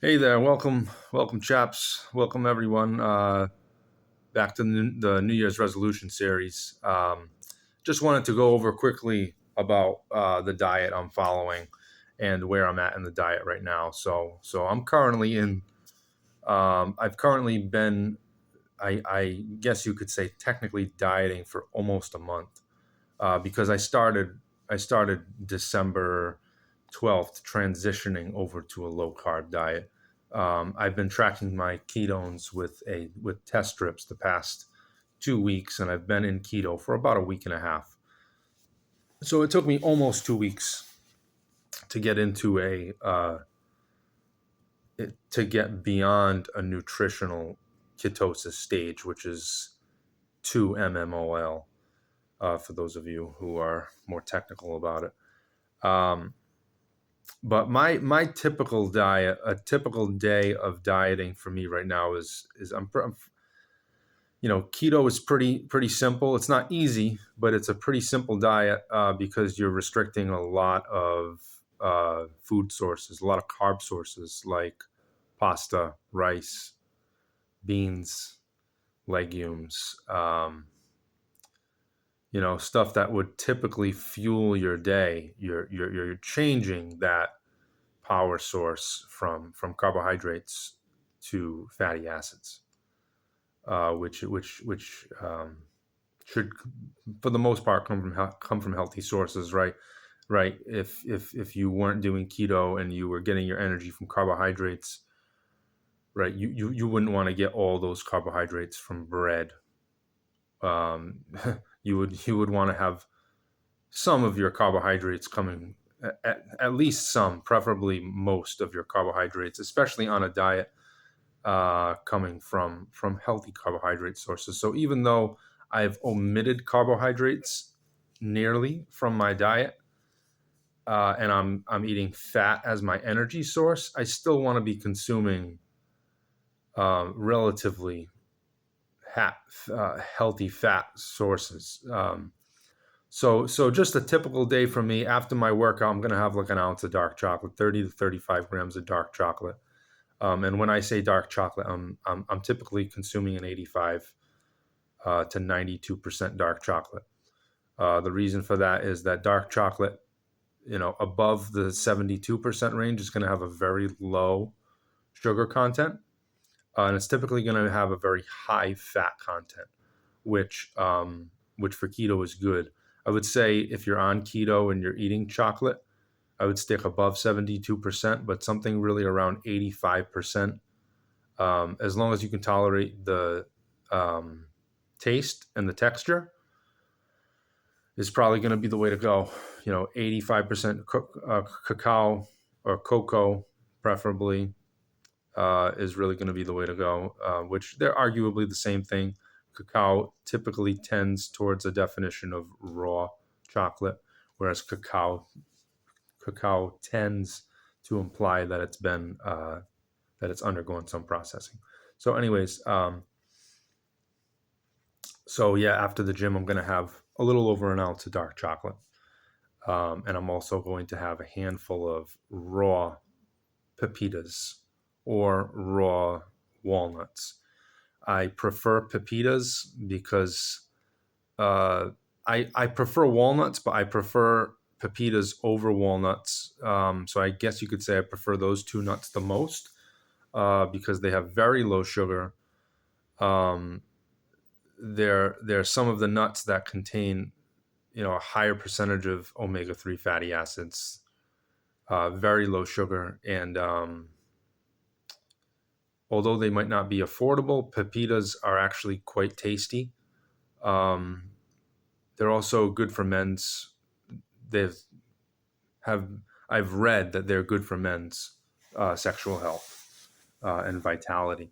Hey there, welcome, chaps, welcome everyone. Back to the New Year's resolution series. Just wanted to go over quickly about the diet I'm following and where I'm at in the diet right now. So I'm currently in. I've currently been, I guess you could say, technically dieting for almost a month because I started December 12th transitioning over to a low carb diet. I've been tracking my ketones with test strips the past 2 weeks, and I've been in keto for about a week and a half. So it took me almost 2 weeks to get into to get beyond a nutritional ketosis stage, which is 2 mmol. For those of you who are more technical about it. But my typical diet, a typical day of dieting for me right now is keto is pretty simple. It's not easy, but it's a pretty simple diet because you're restricting a lot of food sources, a lot of carb sources like pasta, rice, beans, legumes. Stuff that would typically fuel your day. You're changing that power source from carbohydrates to fatty acids, which should, for the most part, come from healthy sources, right? Right. If you weren't doing keto and you were getting your energy from carbohydrates, right, you wouldn't want to get all those carbohydrates from bread. Um, you would want to have some of your carbohydrates coming at least some, preferably most of your carbohydrates, especially on a diet coming from healthy carbohydrate sources. So even though I've omitted carbohydrates nearly from my diet, and I'm eating fat as my energy source, I still want to be consuming relatively healthy fat sources. So just a typical day for me after my workout, I'm gonna have like an ounce of dark chocolate, 30 to 35 grams of dark chocolate. And when I say dark chocolate, I'm typically consuming an 85 to 92% dark chocolate. The reason for that is that dark chocolate, above the 72% range, is going to have a very low sugar content, and it's typically going to have a very high fat content, which for keto is good. I would say if you're on keto and you're eating chocolate, I would stick above 72%, but something really around 85%. As long as you can tolerate the taste and the texture, is probably going to be the way to go. 85% cacao or cocoa, preferably, is really going to be the way to go, which they're arguably the same thing. Cacao typically tends towards a definition of raw chocolate, whereas cacao tends to imply that it's undergone some processing. So, anyways, so yeah, after the gym, I'm going to have a little over an ounce of dark chocolate. And I'm also going to have a handful of raw pepitas or raw walnuts. I prefer pepitas because I prefer walnuts, but I prefer pepitas over walnuts. So I guess you could say I prefer those two nuts the most because they have very low sugar. Um, they're some of the nuts that contain a higher percentage of omega-3 fatty acids, very low sugar, and although they might not be affordable, pepitas are actually quite tasty. Um, they're also good for men's. They've have I've read that they're good for men's sexual health and vitality.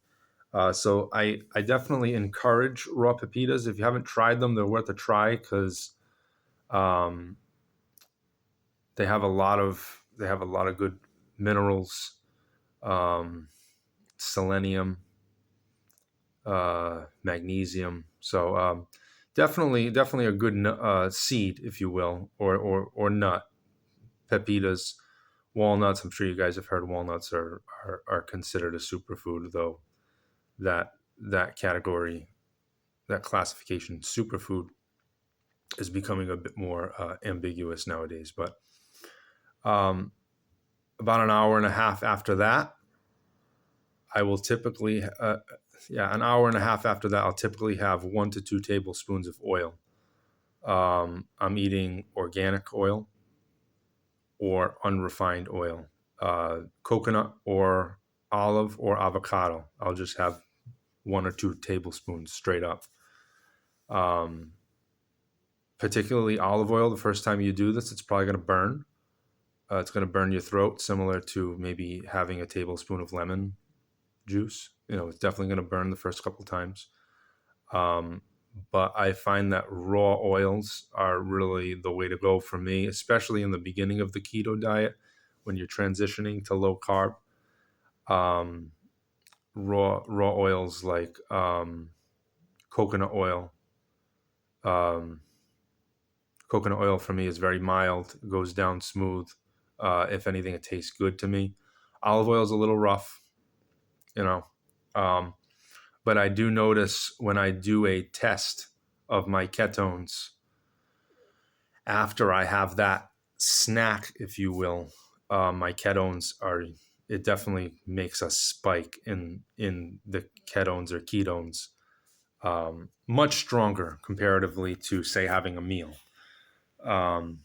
So I definitely encourage raw pepitas. If you haven't tried them, they're worth a try because um, they have a lot of good minerals, um, selenium, magnesium. So definitely a good seed, if you will, or nut, pepitas, Walnuts, I'm sure you guys have heard walnuts are considered a superfood, though that category, that classification, superfood, is becoming a bit more ambiguous nowadays. But um, about an hour and a half after that, I will typically, an hour and a half after that, I'll typically have 1 to 2 tablespoons of oil. I'm eating organic oil or unrefined oil, coconut or olive or avocado. I'll just have 1 or 2 tablespoons straight up. Particularly olive oil, the first time you do this, it's probably going to burn. It's going to burn your throat, similar to maybe having a tablespoon of lemon juice. It's definitely going to burn the first couple times. But I find that raw oils are really the way to go for me, especially in the beginning of the keto diet when you're transitioning to low carb. Raw oils like coconut oil. Coconut oil for me is very mild, goes down smooth. If anything, it tastes good to me. Olive oil is a little rough, but I do notice when I do a test of my ketones after I have that snack, if you will, my ketones it definitely makes a spike in the ketones or ketones, much stronger comparatively to, say, having a meal. And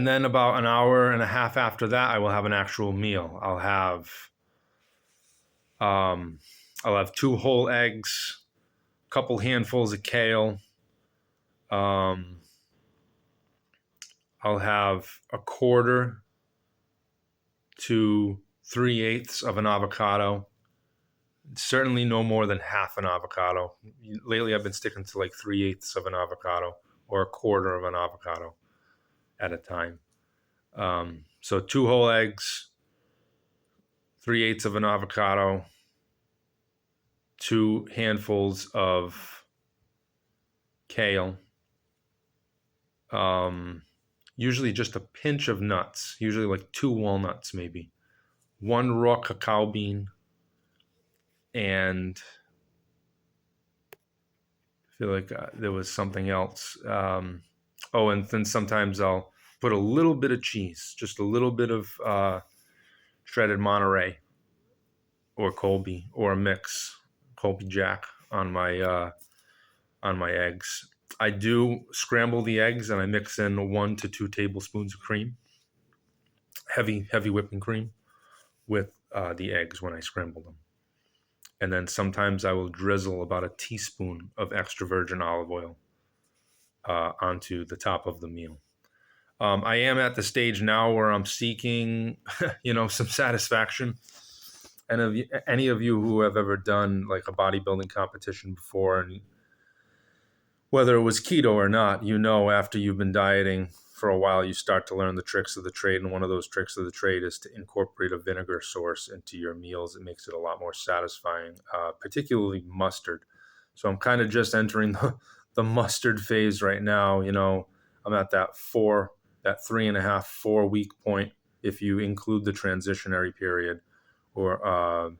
then about an hour and a half after that, I will have an actual meal. I'll have 2 whole eggs, a couple handfuls of kale. I'll have 1/4 to 3/8 of an avocado. Certainly no more than half an avocado. Lately, I've been sticking to like 3/8 of an avocado or 1/4 of an avocado at a time. So 2 whole eggs, 3/8 of an avocado, 2 handfuls of kale, usually just a pinch of nuts, usually like 2 walnuts maybe, 1 raw cacao bean, and I feel like there was something else. And then sometimes I'll put a little bit of cheese, just a little bit of shredded Monterey or Colby, or a mix, Colby Jack, on my eggs. I do scramble the eggs and I mix in 1 to 2 tablespoons of cream, heavy whipping cream, with the eggs when I scramble them. And then sometimes I will drizzle about a teaspoon of extra virgin olive oil onto the top of the meal. I am at the stage now where I'm seeking, some satisfaction. And any of you who have ever done like a bodybuilding competition before, and whether it was keto or not, after you've been dieting for a while, you start to learn the tricks of the trade. And one of those tricks of the trade is to incorporate a vinegar source into your meals. It makes it a lot more satisfying, particularly mustard. So I'm kind of just entering the mustard phase right now. I'm at that 3.5, 4 week point, if you include the transitionary period, or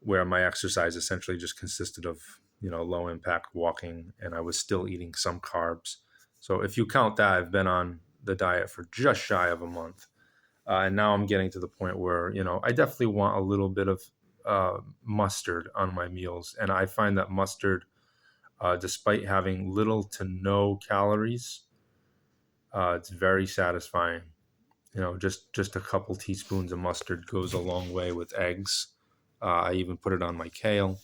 where my exercise essentially just consisted of low impact walking, and I was still eating some carbs. So if you count that, I've been on the diet for just shy of a month, and now I'm getting to the point where I definitely want a little bit of mustard on my meals, and I find that mustard, despite having little to no calories, it's very satisfying. Just a couple teaspoons of mustard goes a long way with eggs. I even put it on my kale.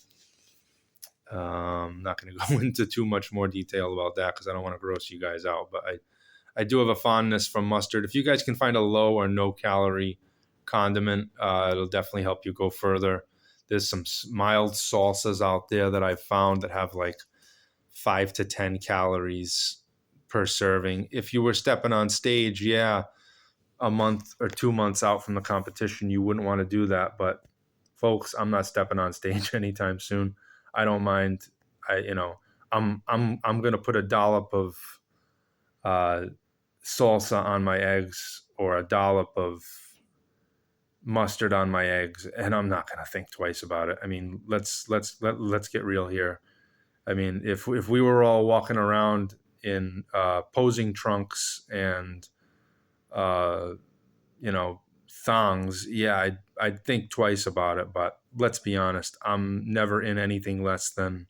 I'm not going to go into too much more detail about that because I don't want to gross you guys out, but I do have a fondness for mustard. If you guys can find a low or no calorie condiment, it'll definitely help you go further. There's some mild salsas out there that I've found that have like 5 to 10 calories per serving. If you were stepping on stage, a month or 2 months out from the competition, you wouldn't want to do that. But folks, I'm not stepping on stage anytime soon. I don't mind. I'm going to put a dollop of salsa on my eggs or a dollop of mustard on my eggs, and I'm not going to think twice about it. I mean, let's get real here. I mean, if we were all walking around in posing trunks and uh, thongs, yeah, I'd think twice about it. But let's be honest, I'm never in anything less than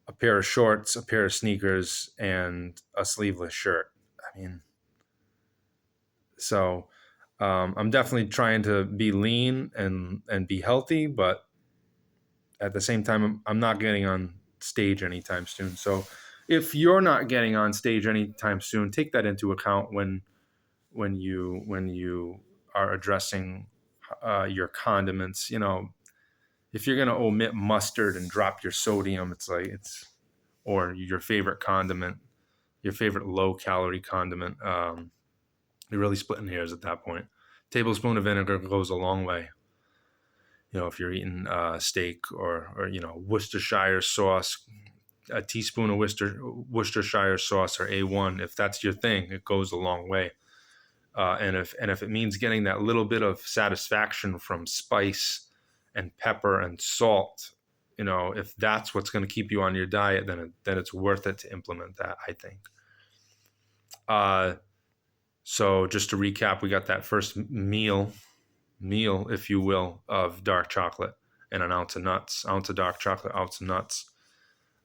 a pair of shorts, a pair of sneakers, and a sleeveless shirt. I mean, so I'm definitely trying to be lean and be healthy, but at the same time, I'm not getting on stage anytime soon. So if you're not getting on stage anytime soon, take that into account when you are addressing your condiments. If you're going to omit mustard and drop your sodium, or your favorite condiment, your favorite low calorie condiment. You're really splitting hairs at that point. Tablespoon of vinegar goes a long way. If you're eating steak or Worcestershire sauce, a teaspoon of Worcestershire sauce or A1, if that's your thing, it goes a long way. And if it means getting that little bit of satisfaction from spice and pepper and salt, if that's what's going to keep you on your diet, then it's worth it to implement that, I think. So just to recap, we got that first meal, if you will, of dark chocolate and an ounce of nuts, ounce of dark chocolate, ounce of nuts.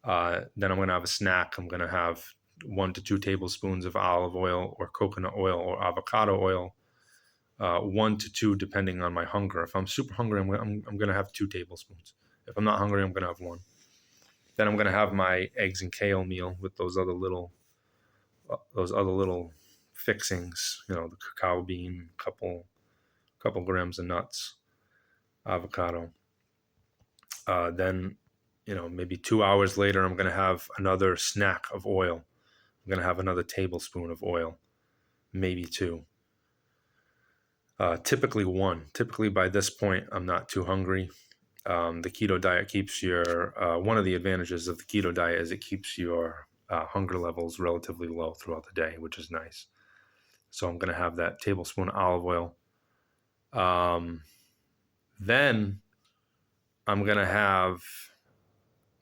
Then I'm going to have a snack. I'm going to have 1 to 2 tablespoons of olive oil or coconut oil or avocado oil, 1 to 2 depending on my hunger. If I'm super hungry, I'm going to have 2 tablespoons. If I'm not hungry, I'm going to have 1. Then I'm going to have my eggs and kale meal with those other little fixings. The cacao bean, couple grams of nuts, avocado. Then, maybe 2 hours later, I'm going to have another snack of oil. I'm going to have another tablespoon of oil, maybe 2. Typically 1. Typically by this point, I'm not too hungry. The keto diet keeps one of the advantages of the keto diet is it keeps your hunger levels relatively low throughout the day, which is nice. So I'm going to have that tablespoon of olive oil. Then I'm going to have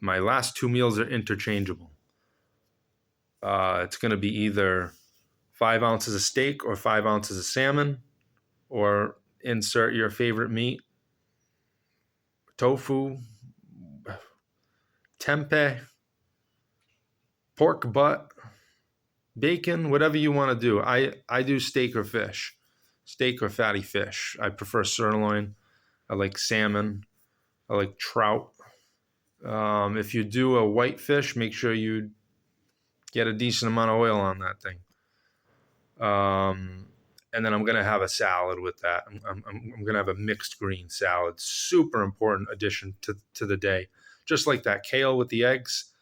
my last 2 meals are interchangeable. It's going to be either 5 ounces of steak or 5 ounces of salmon, or insert your favorite meat, tofu, tempeh, pork butt, bacon, whatever you want to do. I do steak or fatty fish. I prefer sirloin. I like salmon. I like trout. If you do a white fish, make sure you get a decent amount of oil on that thing. And then I'm going to have a salad with that. I'm going to have a mixed green salad. Super important addition to the day. Just like that kale with the eggs.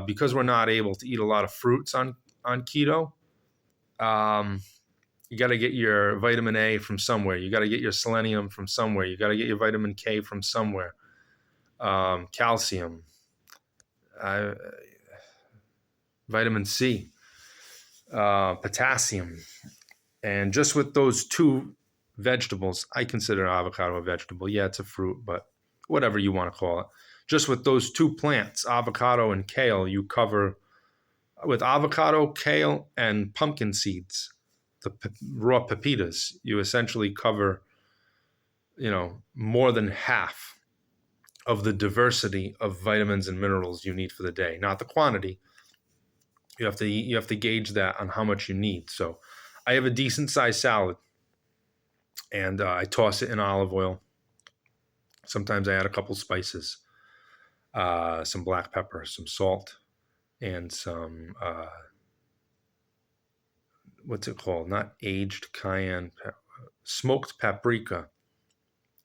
Because we're not able to eat a lot of fruits on keto, you got to get your vitamin A from somewhere. You got to get your selenium from somewhere. You got to get your vitamin K from somewhere. Calcium, vitamin C, potassium. And just with those 2 vegetables, I consider avocado a vegetable. Yeah, it's a fruit, but whatever you want to call it. Just with those 2 plants, avocado and kale, you cover, with avocado, kale, and pumpkin seeds, the raw pepitas, you essentially cover, more than half of the diversity of vitamins and minerals you need for the day. Not the quantity. You have to gauge that on how much you need. So I have a decent sized salad, and I toss it in olive oil. Sometimes I add a couple spices, some black pepper, some salt, and some what's it called? Not aged cayenne, smoked paprika.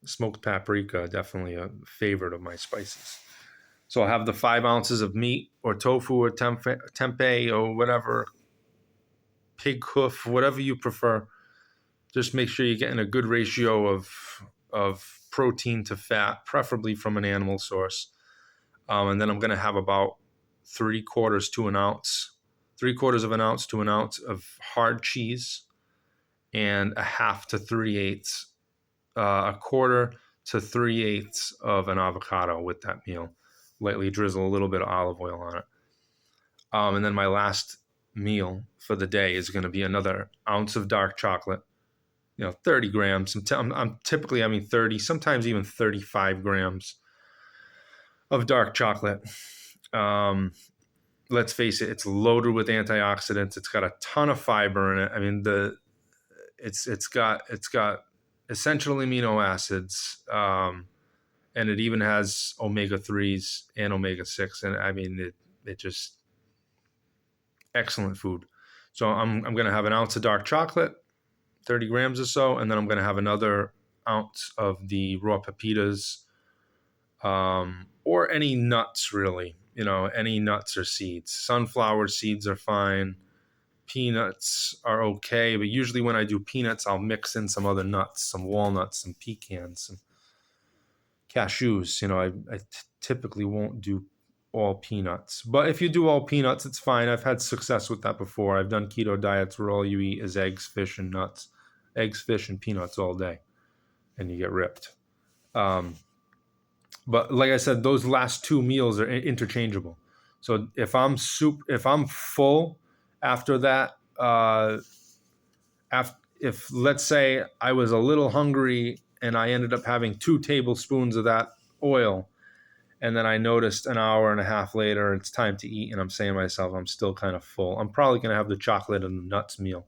Smoked paprika, definitely a favorite of my spices. So I'll have the 5 ounces of meat or tofu or tempeh or whatever, pig hoof, whatever you prefer. Just make sure you're getting a good ratio of protein to fat, preferably from an animal source. And then I'm going to have about 3/4 to an ounce 3/4 of an ounce to an ounce of hard cheese, and a half to 3/8, a quarter to 3/8 of an avocado with that meal. Lightly drizzle a little bit of olive oil on it. And then my last meal for the day is going to be another ounce of dark chocolate, 30 grams. I'm typically having 30, sometimes even 35 grams of dark chocolate. Let's face it, it's loaded with antioxidants. It's got a ton of fiber in it. I mean, it's got essential amino acids, and it even has omega-3s and omega-6. And I mean, it just excellent food. So I'm going to have an ounce of dark chocolate, 30 grams or so, and then I'm going to have another ounce of the raw pepitas, or any nuts, really. Any nuts or seeds. Sunflower seeds are fine. Peanuts are okay, but usually when I do peanuts, I'll mix in some other nuts, some walnuts, some pecans, some cashews. I typically won't do all peanuts, but if you do all peanuts, it's fine. I've had success with that before. I've done keto diets where all you eat is eggs, fish, and nuts, eggs, fish, and peanuts all day, and you get ripped. But like I said, those last two meals are interchangeable. So if I'm full after that, if let's say I was a little hungry and I ended up having 2 tablespoons of that oil, and then I noticed an hour and a half later it's time to eat, and I'm saying to myself, I'm still kind of full, I'm probably going to have the chocolate and the nuts meal.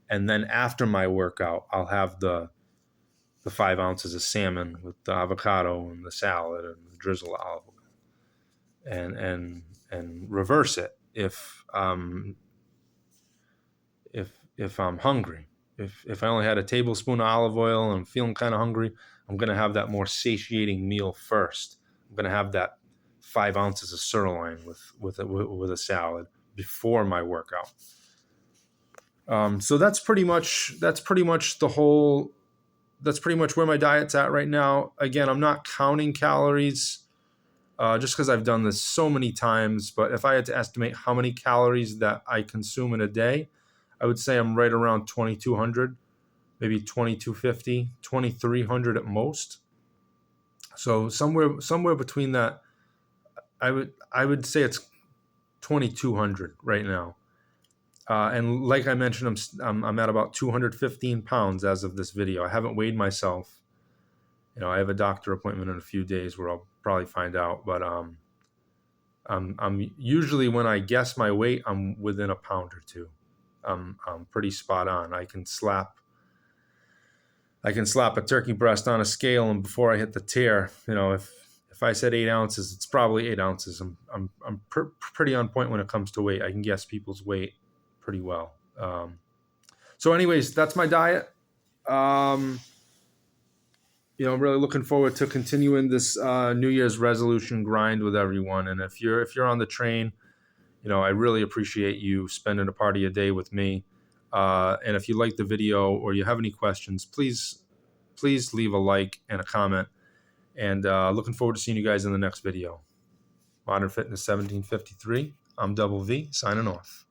And then after my workout, I'll have the 5 ounces of salmon with the avocado and the salad and the drizzle of olive oil, and reverse it if I'm hungry. If I only had a tablespoon of olive oil and I'm feeling kind of hungry, I'm going to have that more satiating meal first. I'm going to have that 5 ounces of sirloin with a salad before my workout. So that's pretty much where my diet's at right now. Again, I'm not counting calories, just because I've done this so many times. But if I had to estimate how many calories that I consume in a day, I would say I'm right around 2,200, maybe 2,250, 2,300 at most. So somewhere between that, I would say it's 2,200 right now. And like I mentioned, I'm at about 215 pounds as of this video. I haven't weighed myself. I have a doctor appointment in a few days where I'll probably find out. But I'm usually, when I guess my weight, I'm within a pound or two. I'm pretty spot on. I can slap a turkey breast on a scale, and before I hit the tear, if I said 8 ounces, it's probably 8 ounces. I'm pretty on point when it comes to weight. I can guess people's weight pretty well. So anyways, that's my diet. I'm really looking forward to continuing this New Year's resolution grind with everyone. And if you're on the train, I really appreciate you spending a part of your day with me. And if you like the video or you have any questions, please leave a like and a comment. And looking forward to seeing you guys in the next video. Modern Fitness 1753. I'm Double V, signing off.